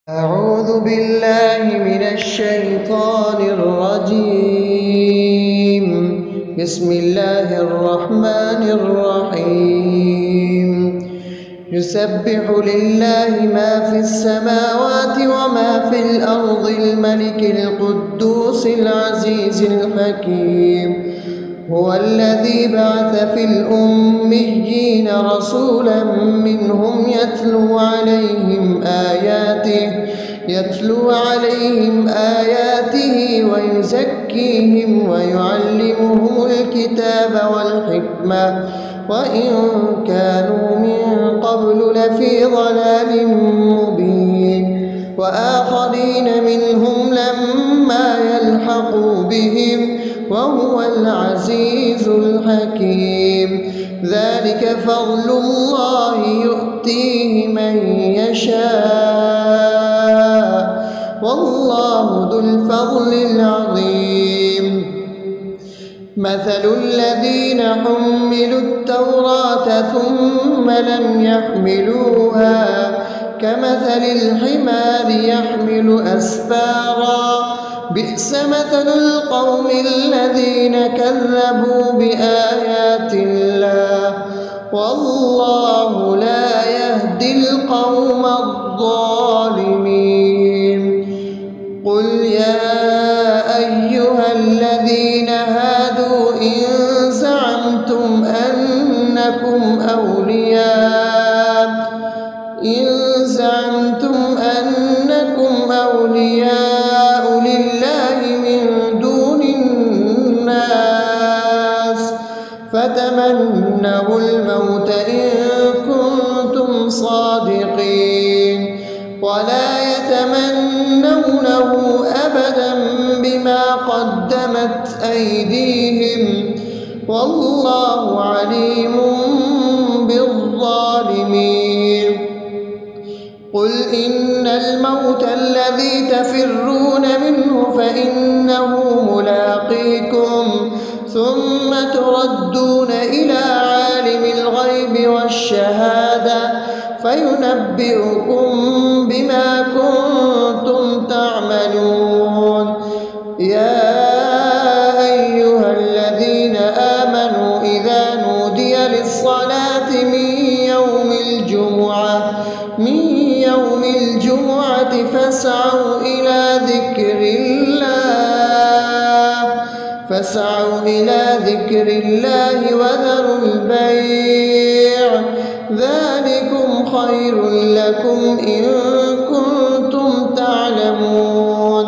أعوذ بالله من الشيطان الرجيم. بسم الله الرحمن الرحيم. يسبح لله ما في السماوات وما في الأرض الملك القدوس العزيز الحكيم. هو الذي بعث في الأميين رسولا منهم يتلو عليهم آياته ويزكيهم ويعلمهم الكتاب والحكمة وإن كانوا من قبل لفي ضلال مبين. وآخرين منهم لما يلحقوا بهم وهو العزيز الحكيم. ذلك فضل الله يؤتيه من يشاء والله ذو الفضل العظيم. مثل الذين حملوا التوراة ثم لم يحملوها كمثل الحمار يحمل أسفارا بئس مثل القوم الذين كذبوا بآيات الله والله لا يهدي القوم الظالمين. قل يا أيها الذين هادوا إن زعمتم أنكم أولياء لله من دون الناس فتمنوا الموت إن كنتم صادقين ولا يتمنونه أبدا بما قدمت أيديهم والله عليم بالظالمين. قل إن الموت الذي تفرون منه فإنه ملاقيكم ثم تردون إلى عالم الغيب والشهادة فينبئكم بما كنتم تعملون. يا أيها الذين آمنوا إذا نودي للصلاة من يوم الجمعة فاسعوا إلى ذكر الله وذروا البيع ذلكم خير لكم إن كنتم تعلمون.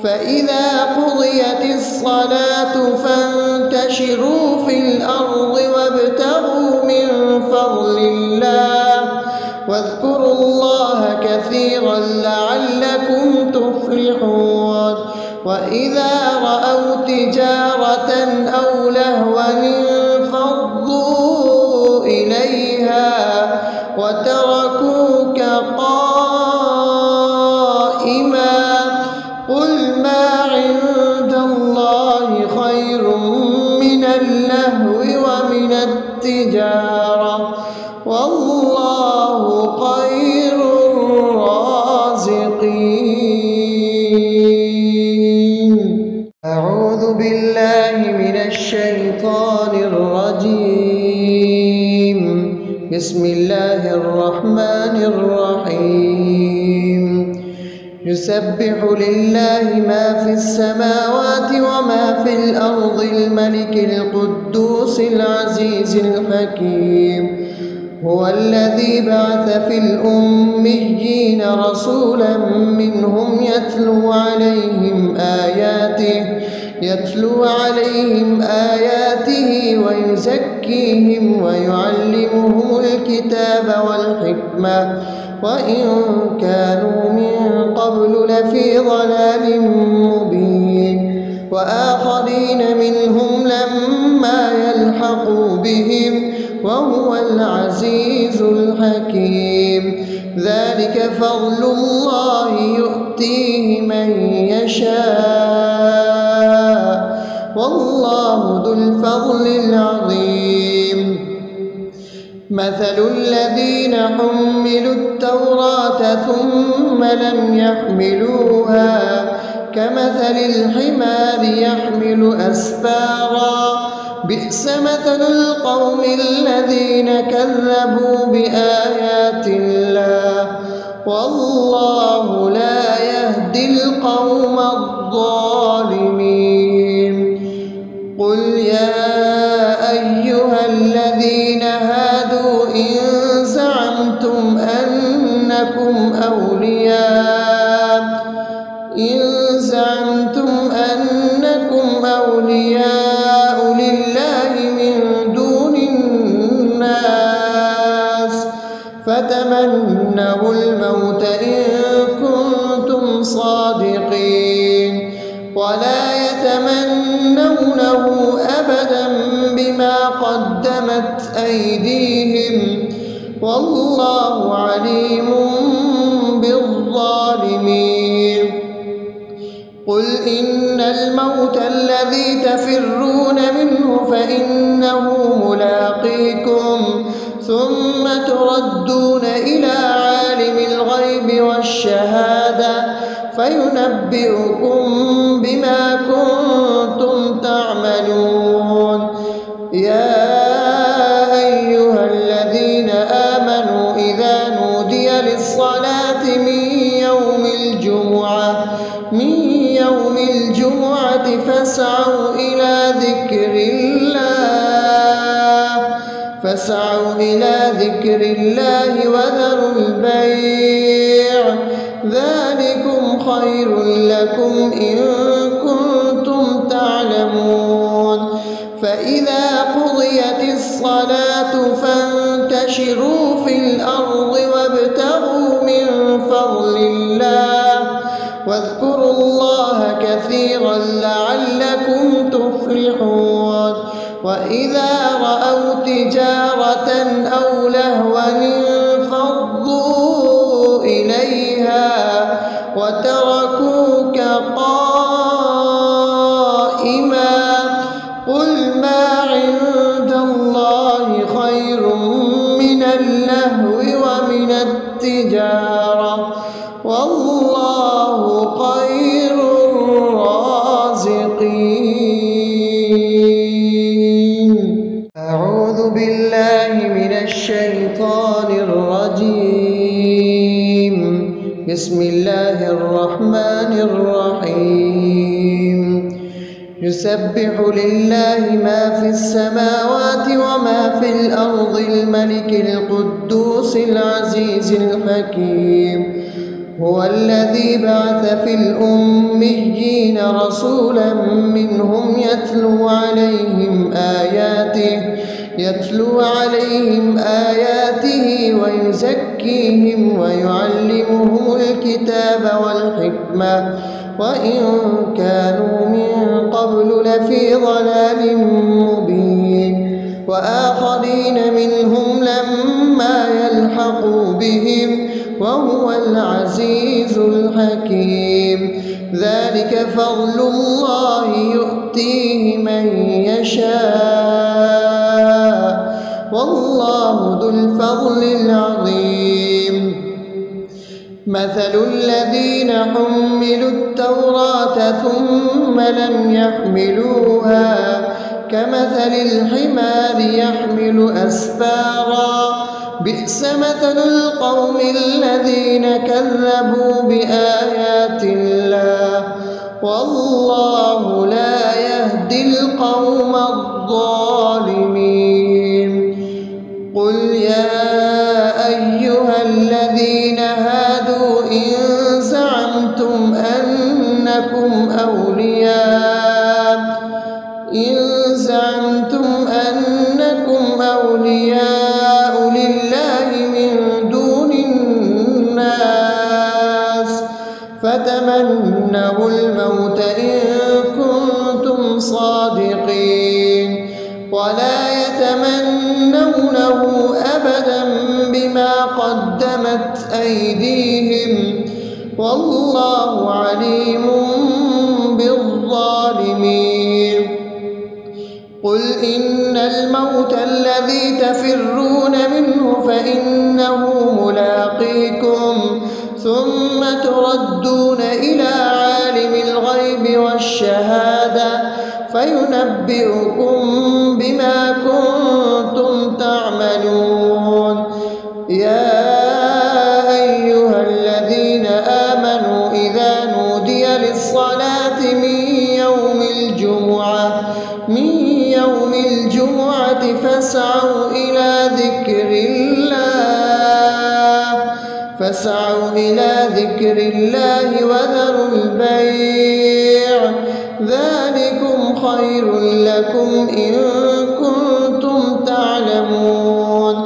فإذا قضيت الصلاة فانتشروا في الأرض وابتغوا من فضل الله واذكروا الله كثيرا لعلكم تفلحون. وإذا رأوا تجارة أو لهوا انفضوا إليها وتركوك قائما قل ما عند الله خير من اللهو ومن التجارة والله خير الرازقين. أعوذ بالله من الشيطان الرجيم. بسم الله الرحمن الرحيم. يسبح لله ما في السماوات وما في الأرض الملك القدوس العزيز الحكيم. هو الذي بعث في الأميين رسولا منهم يتلو عليهم آياته ويزكيهم ويعلمهم الكتاب والحكمة وإن كانوا من قبل لفي ضلال مبين. وآخرين منهم لما يلحقوا بهم وهو العزيز الحكيم. ذلك فضل الله يؤتيه من يشاء والله ذو الفضل العظيم. مثل الذين حملوا التوراة ثم لم يحملوها كمثل الحمار يحمل أسفارا بئس مثل القوم الذين كذبوا بآيات الله والله لا يهدي القوم الظالمين. قل يا أيها الذين هادوا إن زعمتم أنكم أولياء لله من دون الناس فتمنوا الموت إن كنتم صادقين ولا يتمنونه أبدا بما قدمت أيديهم والله عليم بالظالمين. قل إن الموت الذي تفرون منه فإنه ملاقيكم ثم تردون إلى عالم الغيب والشهادة فينبئكم بما كنتم تعملون. يا أيها الذين آمنوا إذا نودي للصلاة من يوم الجمعة فاسعوا إلى ذكر الله وذروا البيع ذلكم خير لكم إن كنتم تعلمون. فإذا قضيت الصلاة فانتشروا في الأرض وابتغوا من فضل الله واذكروا الله كثيرا لعلكم تفلحون. وإذا رأوا تجارة أو لهوا انفضوا إليها وتركوك قائما قل ما عند الله خير من اللهو ومن التجارة والله خير الرازقين. أعوذ بالله من الشيطان الرجيم. بسم الله الرحمن الرحيم. يسبح لله ما في السماوات وما في الأرض الملك القدوس العزيز الحكيم. هو الذي بعث في الأميين رسولا منهم يتلو عليهم آياته ويزكيهم ويعلمهم الكتاب والحكمة وإن كانوا من قبل لفي ضلال مبين. وآخرين منهم لما يلحقوا بهم وهو العزيز الحكيم. ذلك فضل الله يؤتيه من يشاء والله ذو الفضل العظيم. مثل الذين حملوا التوراة ثم لم يحملوها كمثل الحمار يحمل أسفارا بئس مثل القوم الذين كذبوا بآيات الله والله لا يهدي القوم الظالمين. قل يا أيها الذين هادوا إن زعمتم أنكم أولياء لله من دون الناس فتمنوا الموت إن كنتم صادقين ولا يتمنونه أبدا بما قدمت أيديهم والله عليم بالظالمين. قل إن الموت الذي تفرون منه فإنه ملاقيكم ثم تردون إلى عالم الغيب والشهادة فينبئكم بما كنتم تعملون. يا أيها الذين آمنوا إذا نودي للصلاة من يوم الجمعة فاسعوا إلى ذكر الله وذروا البيع ذلكم خير لكم إن كنتم تعلمون.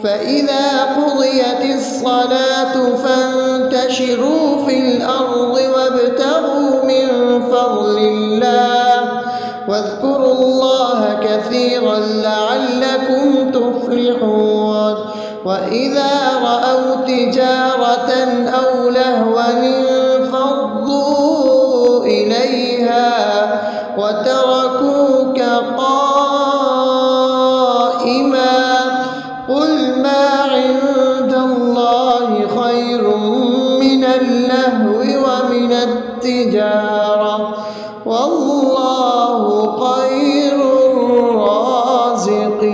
فإذا قضيت الصلاة فانتشروا في الأرض وابتغوا من فضل الله واذكروا الله كثيرا لعلكم تفلحون. وإذا رأوا تجارة أو لهوا انفضوا إليها وتركوك قائما قل ما عند الله خير من اللهو ومن التجارة والله خير الرازقين.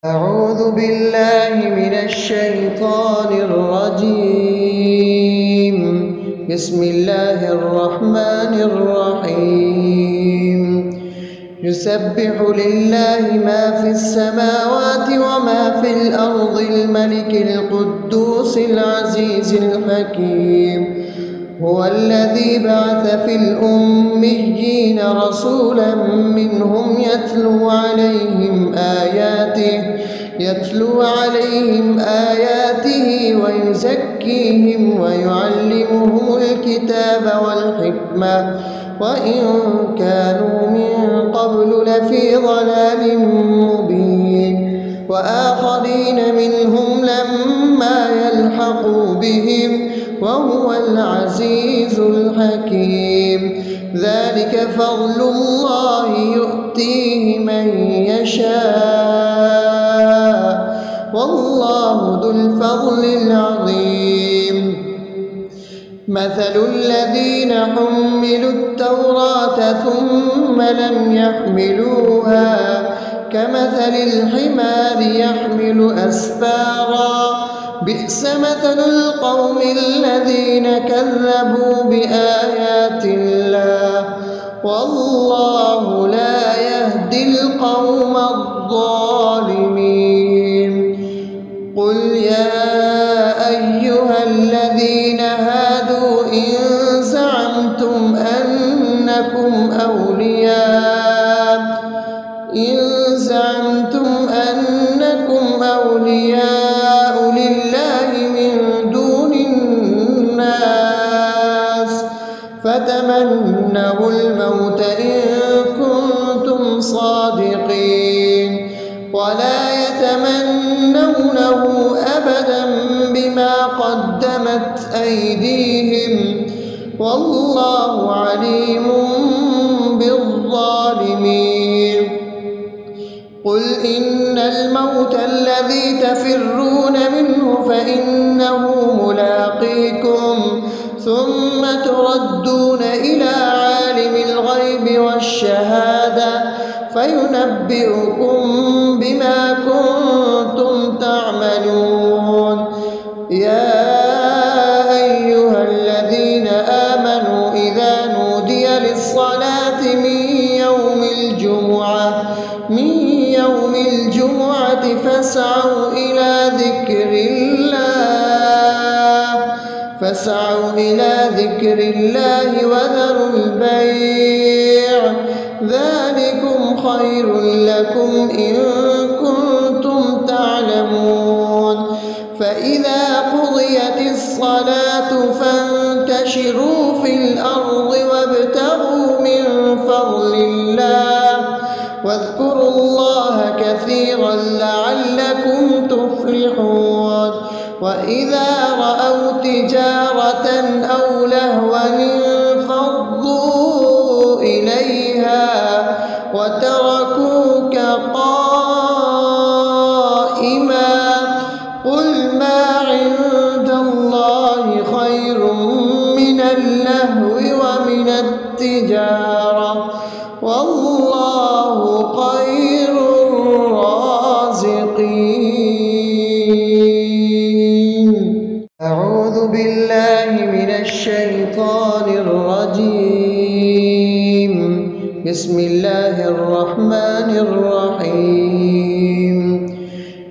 أعوذ بالله من الشيطان الرجيم. بسم الله الرحمن الرحيم. يسبح لله ما في السماوات وما في الأرض الملك القدوس العزيز الحكيم. هو الذي بعث في الأميين رسولا منهم يتلو عليهم آياته ويزكيهم ويعلمهم الكتاب والحكمة وإن كانوا من قبل لفي ضلال مبين. وآخرين منهم لما يلحقوا بهم وهو العزيز الحكيم. ذلك فضل الله يؤتيه من يشاء والله ذو الفضل العظيم. مثل الذين حملوا التوراة ثم لم يحملوها كمثل الحمار يحمل أسفارا بئس مثل القوم الذين كذبوا بآيات الله والله لا يهدي القوم الظالمين. قل يا أيها الذين هادوا إن زعمتم أنكم أولياء لله من دون الناس فتمنوا الموت إن كنتم صادقين ولا يتمنونه أبدا بما قدمت أيديهم والله عليم بالظالمين. قل إن الموت الذي تفرون منه فإنه ملاقيكم ثم تردون إلى عالم الغيب والشهادة فينبئكم بما كنتم تعملون. يا أيها الذين آمنوا إذا نودي للصلاة من يوم الجمعة فاسعوا إلى ذكر الله وذروا البيع ذلكم خير لكم إن كنتم تعلمون. فإذا قضيت الصلاة فانتشروا في الأرض وابتغوا من فضل الله واذكروا الله كثيرا لعلكم تفلحون. وإذا رأوا تجارة أو لهوا انفضوا إليها وتركوك قائما. قل ما عند الله خير من اللهو ومن التجارة والله خير الرازقين. أعوذ بالله من الشيطان الرجيم. بسم الله الرحمن الرحيم.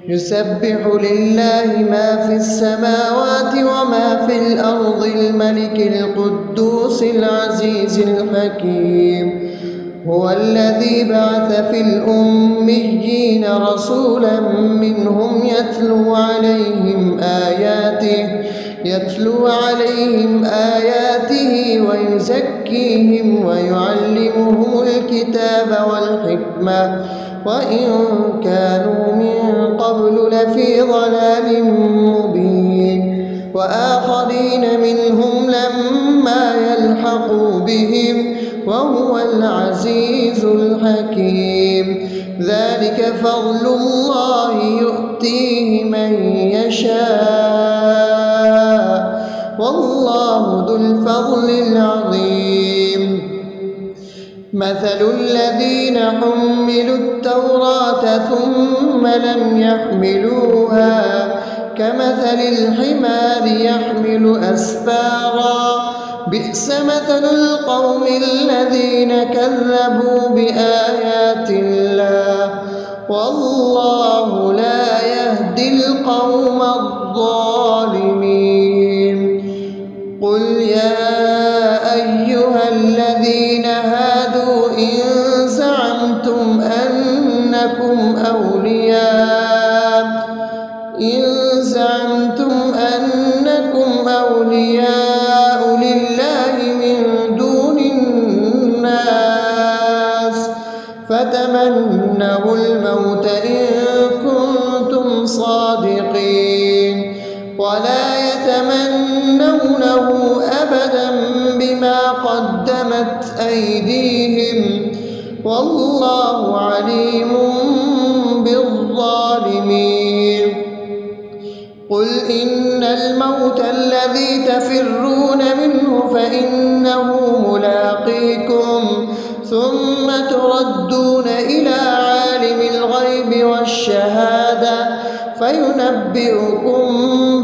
يسبح لله ما في السماوات وما في الأرض الملك القدوس العزيز الحكيم. هو الذي بعث في الأميين رسولا منهم يتلو عليهم آياته ويزكيهم ويعلمهم الكتاب والحكمة وإن كانوا من قبل لفي ضلال مبين. وآخرين منهم لما يلحقوا بهم وهو العزيز الحكيم. ذلك فضل الله يؤتيه من يشاء والله ذو الفضل العظيم. مثل الذين حملوا التوراة ثم لم يحملوها كمثل الحمار يحمل أسفارا. بئس مثل القوم الذين كذبوا بآيات الله والله لا يهدي القوم الظالمين. قل يا أيها الذين هادوا إن زعمتم أنكم أولياء لله من دون الناس فتمنوا الموت إن كنتم صادقين ولا يتمنونه أبدا بما قدمت أيديهم والله عليم بالظالمين. قل إن الموت الذي تفرون منه فإنه ملاقيكم ثم تردون إلى عالم الغيب والشهادة فينبئكم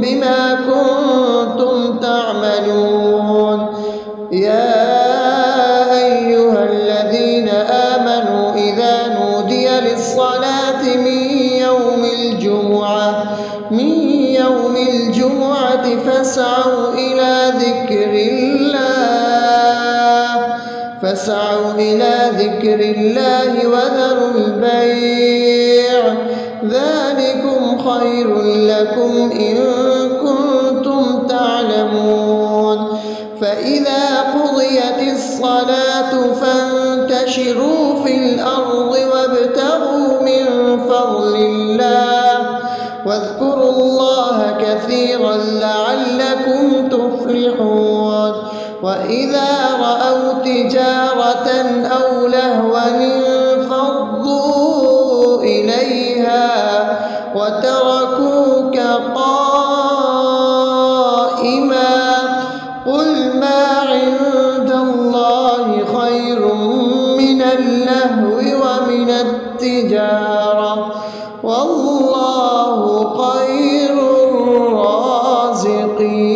بما كنتم تعملون. يا أيها الذين آمنوا إذا نودي للصلاة من يوم الجمعة فاسعوا إلى ذكر الله وذروا البيع ذلكم خير لكم إن كنتم تعلمون. فإذا قضيت الصلاة فانتشروا في الأرض وابتغوا من فضل الله واذكروا الله كثيرا لعلكم تفلحون. وإذا رأوا تجارة أو لهوا انفضوا إليها وتركوك قائما. قل ما عند الله خير من اللهو ومن التجارة والله خير الرازقين.